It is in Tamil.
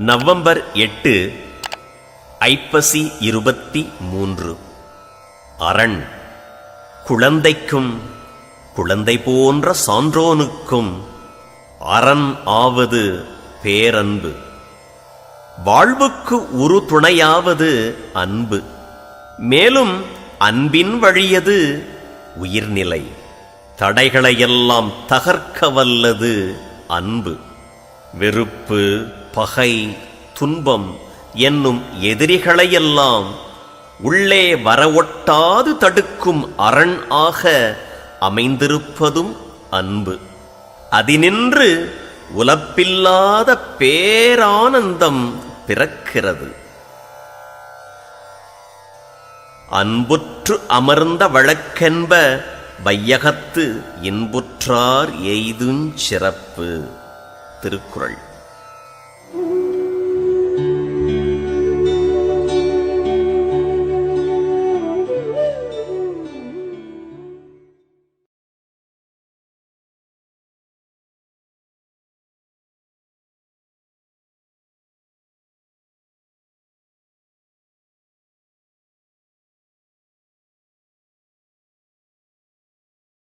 நவம்பர் 8 ஐப்பசி 23. அரண் குழந்தைக்கும் குழந்தை போன்ற சான்றோனுக்கும் அரண் ஆவது பேரன்பு. வாழ்வுக்கு உரு துணையாவது அன்பு. மேலும் அன்பின் வழியது உயிர்நிலை. தடைகளையெல்லாம் தகர்க்க வல்லது அன்பு. வெறுப்பு, பகை, துன்பம் என்னும் எதிரிகளையெல்லாம் உள்ளே வரவொட்டாது தடுக்கும் அரண் ஆக அமைந்திருப்பதும் அன்பு. அதினின்று உலப்பில்லாத பேரானந்தம் பிறக்கிறது. அன்புற்று அமர்ந்த வழக்கென்ப வையகத்து இன்புற்றார் எய்துஞ் சிறப்பு. திருக்குறள்.